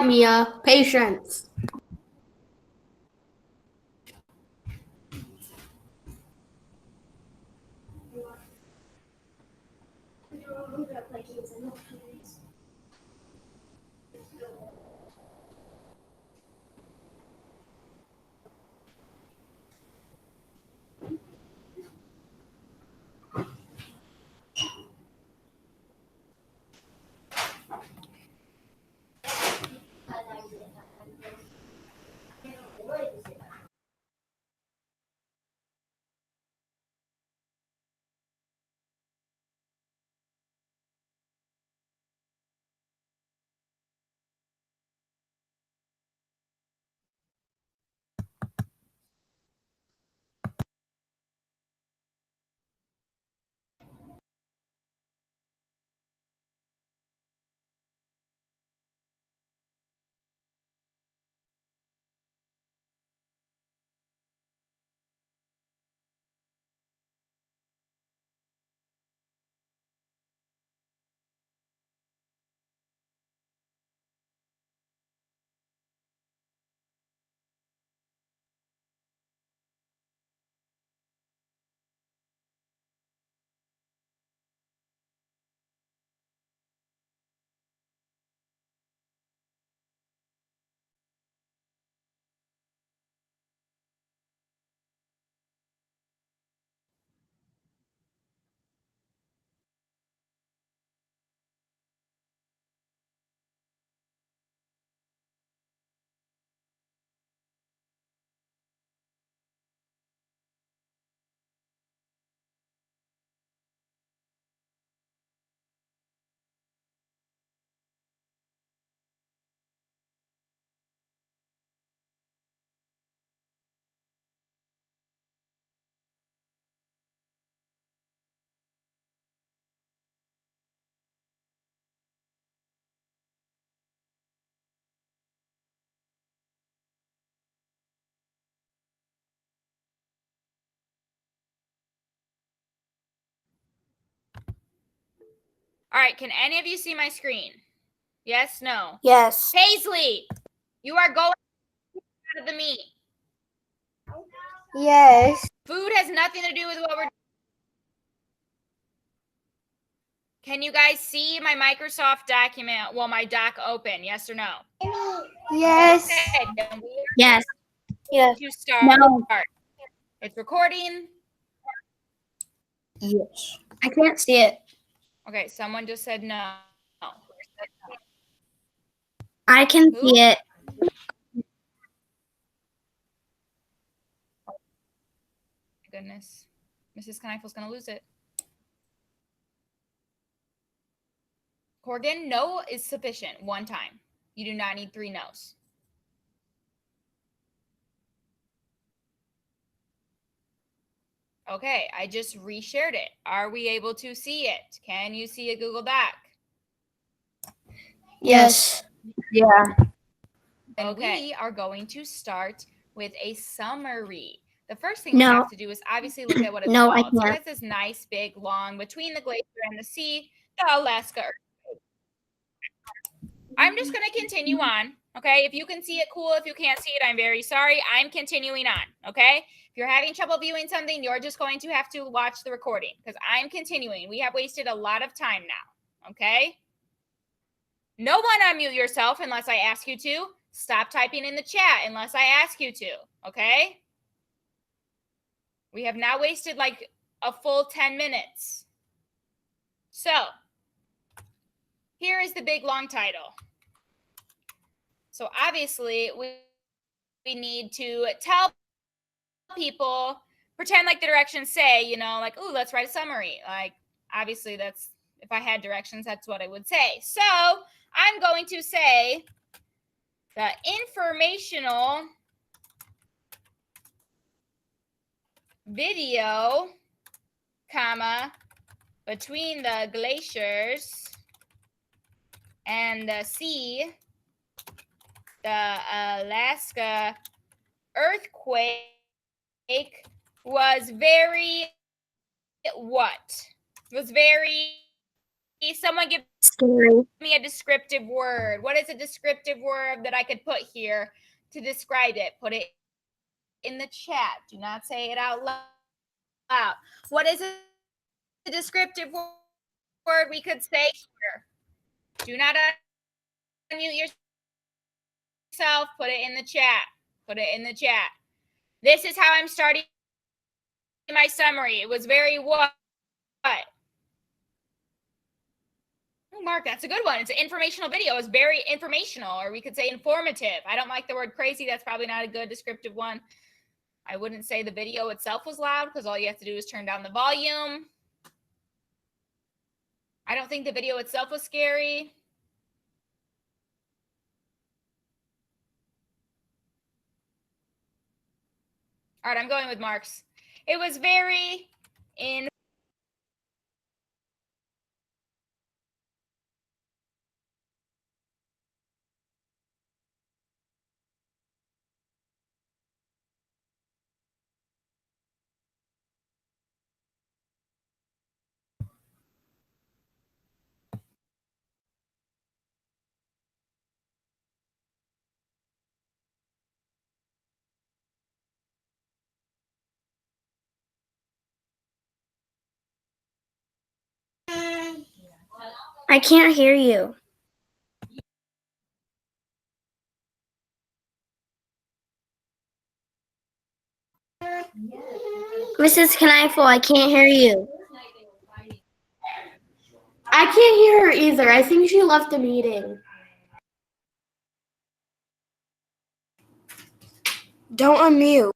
Mia. Patience. All right, can any of you see my screen? Yes, no? Yes. Paisley, you are going out of the meet. Yes. Food has nothing to do with what we're. Can you guys see my Microsoft document? Well, my doc open, yes or no? Yes. Okay, then we are Yes. Yes. to start. No. It's recording. Yes. I can't see it. Okay, someone just said no. I can Who? see it. Goodness. Mrs. Knifel's going to lose it. Corgan, no is sufficient one time. You do not need 3 no's. Okay, I just reshared it. Are we able to see it? Can you see a Google Doc? Yes. Yeah. And we are going to start with a summary. The first thing we have to do is obviously look at what it's No, I called. So it can't. has this nice big long between the glacier and the sea, the Alaska earthquake. I'm just going to continue on. Okay. If you can see it, cool. If you can't see it, I'm very sorry. I'm continuing on. Okay. If you're having trouble viewing something, you're just going to have to watch the recording because I'm continuing. We have wasted a lot of time now. Okay. No one unmute yourself unless I ask you to. Stop typing in the chat unless I ask you to. Okay. We have now wasted like a full 10 minutes. So here is the big long title. So obviously we need to tell people, pretend like the directions say, you know, like, ooh, let's write a summary. Like, obviously that's, if I had directions, that's what I would say. So I'm going to say the informational video, comma, between the glaciers and the sea, the Alaska earthquake was very what? Was very Someone give Scary. me a descriptive word. What is a descriptive word that I could put here to describe it? Put it in the chat. Do not say it out loud. What is a descriptive word we could say here? Do not unmute yourself. Put it in the chat. Put it in the chat. This is how I'm starting my summary. It was very what? Oh, Mark, that's a good one. It's an informational video. It's very informational, or we could say informative. I don't like the word crazy. That's probably not a good descriptive one. I wouldn't say the video itself was loud because all you have to do is turn down the volume. I don't think the video itself was scary. All right, I'm going with Mark's. It was very I can't hear you. Mrs. Knife, I can't hear you. I can't hear her either. I think she left the meeting. Don't unmute.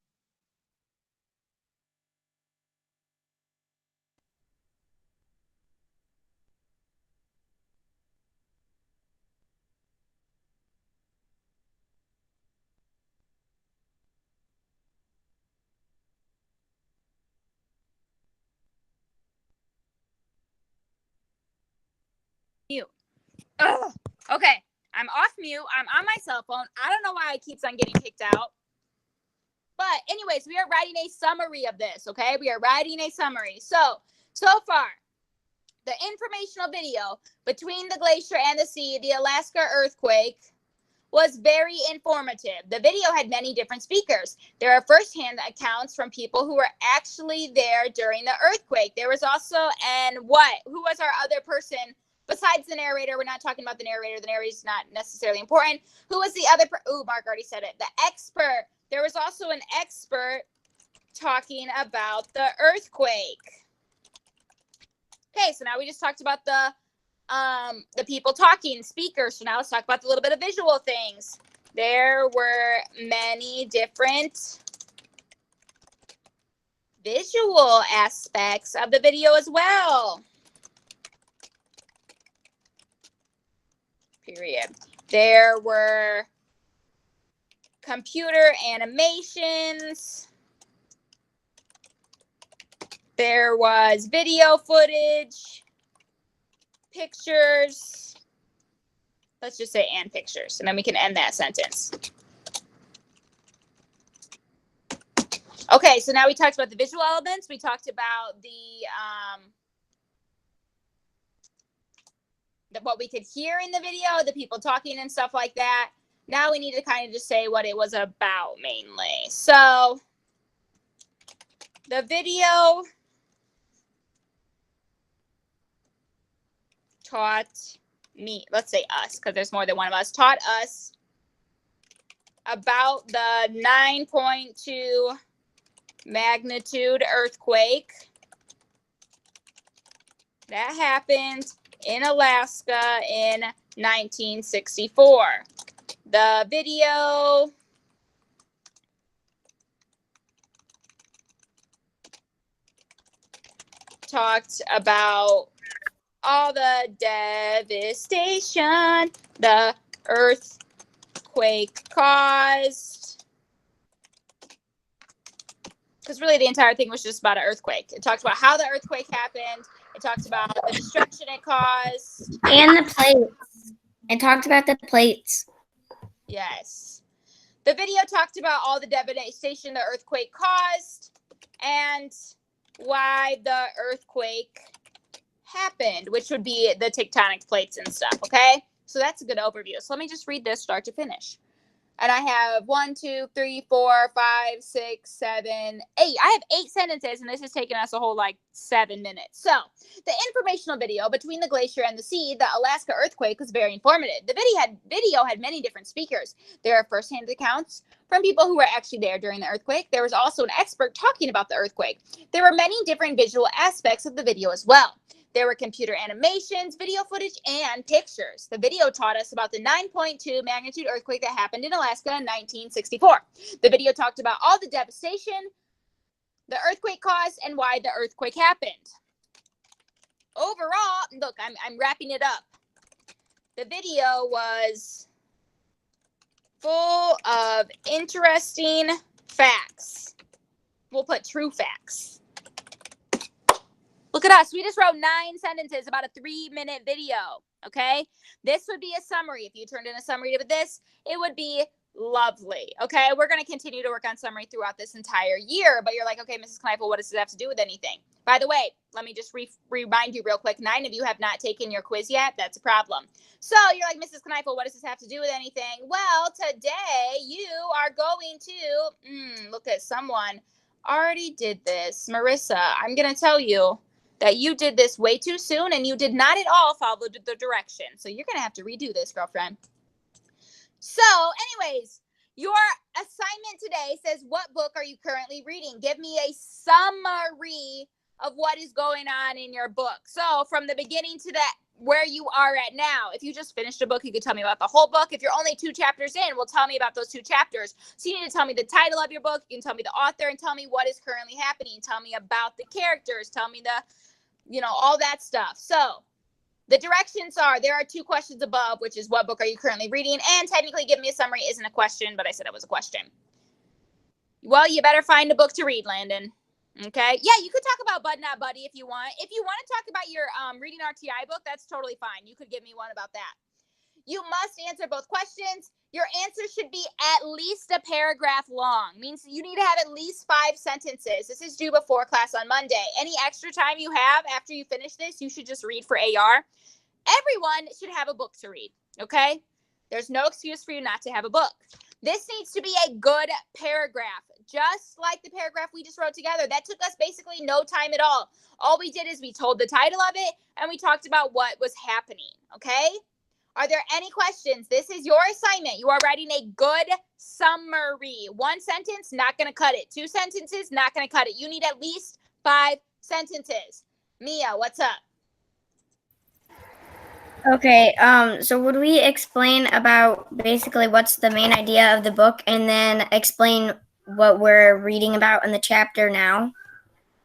mute. Ugh. Okay, I'm off mute. I'm on my cell phone. I don't know why it keeps on getting kicked out. But anyways, we are writing a summary of this, okay? We are writing a summary. So far, the informational video between the glacier and the sea, the Alaska earthquake, was very informative. The video had many different speakers. There are firsthand accounts from people who were actually there during the earthquake. There was also, who was our other person besides the narrator? We're not talking about the narrator. The narrator is not necessarily important. Who was the other? Mark already said it. The expert. There was also an expert talking about the earthquake. Okay, so now we just talked about the people talking, speakers. So now let's talk about the little bit of visual things. There were many different visual aspects of the video as well. Period. There were computer animations. There was video footage, pictures. Let's just say and pictures, and then we can end that sentence. Okay, so now we talked about the visual elements. We talked about what we could hear in the video, the people talking and stuff like that. Now we need to kind of just say what it was about mainly. So the video taught me, let's say us, because there's more than one of us, taught us about the 9.2 magnitude earthquake that happened in Alaska in 1964. The video talked about all the devastation the earthquake caused. Because really the entire thing was just about an earthquake. It talked about how the earthquake happened. It talked about the destruction it caused. And the plates. It talked about the plates. Yes. The video talked about all the devastation the earthquake caused and why the earthquake happened, which would be the tectonic plates and stuff, okay? So that's a good overview. So let me just read this start to finish. And I have 1, 2, 3, 4, 5, 6, 7, 8. I have 8 sentences, and this has taken us a whole 7 minutes. So the informational video between the glacier and the sea, the Alaska earthquake, was very informative. The video had many different speakers. There are firsthand accounts from people who were actually there during the earthquake. There was also an expert talking about the earthquake. There were many different visual aspects of the video as well. There were computer animations, video footage, and pictures. The video taught us about the 9.2 magnitude earthquake that happened in Alaska in 1964. The video talked about all the devastation the earthquake caused and why the earthquake happened. Overall, look, I'm wrapping it up. The video was full of interesting facts. We'll put true facts. Look at us. We just wrote 9 sentences about a 3-minute video, okay? This would be a summary. If you turned in a summary with this, it would be lovely, okay? We're going to continue to work on summary throughout this entire year, but you're like, okay, Mrs. Kneifel, what does this have to do with anything? By the way, let me just remind you real quick. 9 of you have not taken your quiz yet. That's a problem. So you're like, Mrs. Kneifel, what does this have to do with anything? Well, today you are going to, look at someone already did this. Marissa, I'm going to tell you that you did this way too soon and you did not at all follow the direction. So you're going to have to redo this, girlfriend. So anyways, your assignment today says, what book are you currently reading? Give me a summary of what is going on in your book. So from the beginning to that, where you are at now. If you just finished a book, you could tell me about the whole book. If you're only 2 chapters in, well, tell me about those 2 chapters. So you need to tell me the title of your book. You can tell me the author and tell me what is currently happening. Tell me about the characters. Tell me all that stuff. So the directions are, there are 2 questions above, which is what book are you currently reading? And technically give me a summary isn't a question, but I said it was a question. Well, you better find a book to read, Landon. Okay. Yeah, you could talk about Bud Not Buddy if you want. If you want to talk about your reading RTI book, that's totally fine. You could give me one about that. You must answer both questions. Your answer should be at least a paragraph long. Means you need to have at least 5 sentences. This is due before class on Monday. Any extra time you have after you finish this, you should just read for AR. Everyone should have a book to read, okay? There's no excuse for you not to have a book. This needs to be a good paragraph, just like the paragraph we just wrote together. That took us basically no time at all. All we did is we told the title of it and we talked about what was happening, okay? Are there any questions? This is your assignment. You are writing a good summary. 1 sentence, not going to cut it. 2 sentences, not going to cut it. You need at least 5 sentences. Mia, what's up? Okay, so would we explain about basically what's the main idea of the book and then explain what we're reading about in the chapter now?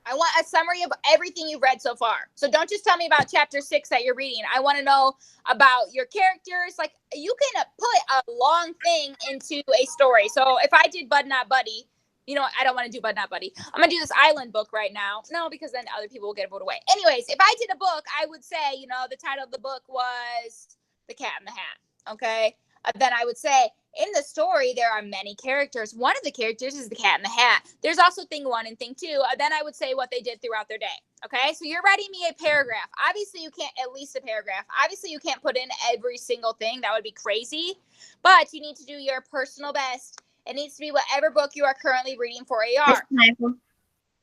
I want a summary of everything you've read so far. So don't just tell me about chapter 6 that you're reading. I want to know about your characters. Like, you can put a long thing into a story. So if I did Bud Not Buddy, I don't want to do Bud Not Buddy. I'm going to do this island book right now. No, because then other people will get voted away. Anyways, if I did a book, I would say, the title of the book was The Cat in the Hat. Okay. Then I would say, in the story, there are many characters. One of the characters is the Cat in the Hat. There's also thing 1 and thing 2. Then I would say what they did throughout their day. Okay, so you're writing me a paragraph. Obviously, you can't, at least a paragraph. Obviously, you can't put in every single thing. That would be crazy. But you need to do your personal best. It needs to be whatever book you are currently reading for AR.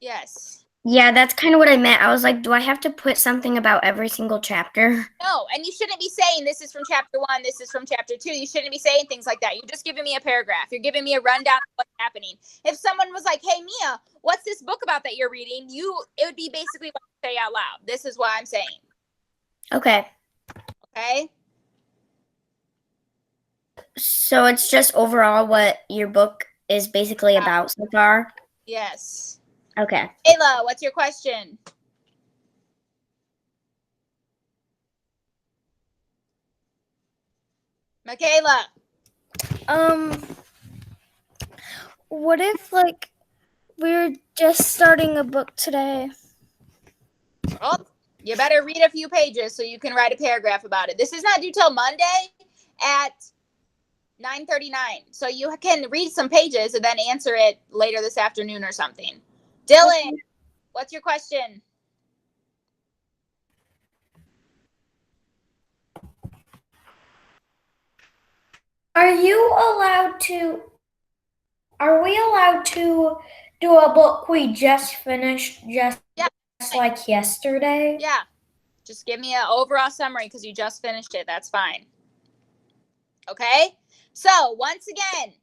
Yes. Yeah, that's kind of what I meant. I was like, do I have to put something about every single chapter? No, and you shouldn't be saying this is from chapter 1, this is from chapter 2. You shouldn't be saying things like that. You're just giving me a paragraph. You're giving me a rundown of what's happening. If someone was like, hey, Mia, what's this book about that you're reading? It would be basically what you say out loud. This is what I'm saying. Okay. Okay? So it's just overall what your book is basically about so far? Yes. Okay. Ayla, what's your question? Michaela. What if we're just starting a book today? Oh, you better read a few pages so you can write a paragraph about it. This is not due till Monday at 9:39. So you can read some pages and then answer it later this afternoon or something. Dylan, what's your question? Are we allowed to do a book we just finished Yeah. like yesterday? Yeah. Just give me an overall summary because you just finished it. That's fine. Okay? So, once again,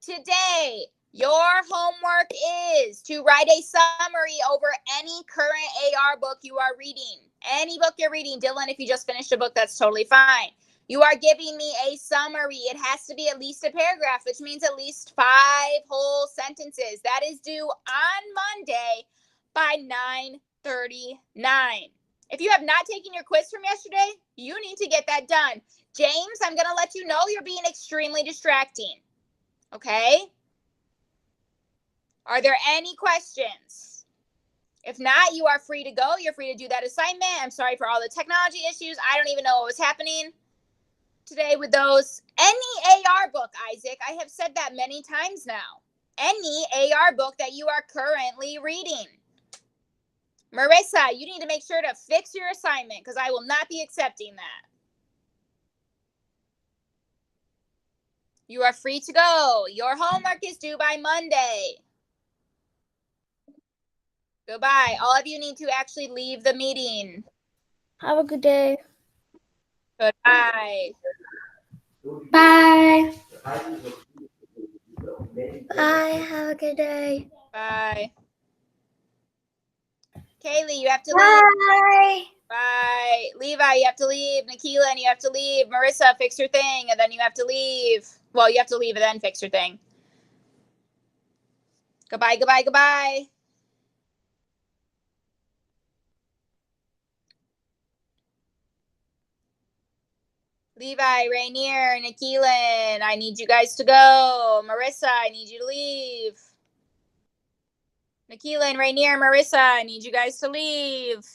today, your homework is to write a summary over any current AR book you are reading. Any book you're reading. Dylan, if you just finished a book, that's totally fine. You are giving me a summary. It has to be at least a paragraph, which means at least 5 whole sentences. That is due on Monday by 9:39. If you have not taken your quiz from yesterday, you need to get that done. James, I'm going to let you know you're being extremely distracting. Okay? Are there any questions? If not, you are free to go. You're free to do that assignment. I'm sorry for all the technology issues. I don't even know what was happening today with those. Any AR book, Isaac, I have said that many times now. Any AR book that you are currently reading. Marissa, you need to make sure to fix your assignment because I will not be accepting that. You are free to go. Your homework is due by Monday. Goodbye. All of you need to actually leave the meeting. Have a good day. Goodbye. Bye. Bye. Have a good day. Bye. Kaylee, you have to leave. Bye. Levi, you have to leave. Nikila, you have to leave. Marissa, fix your thing, and then you have to leave. Well, you have to leave and then fix your thing. Goodbye, goodbye, goodbye. Levi, Rainier, Nikila, I need you guys to go. Marissa, I need you to leave. Nikila, Rainier, Marissa, I need you guys to leave.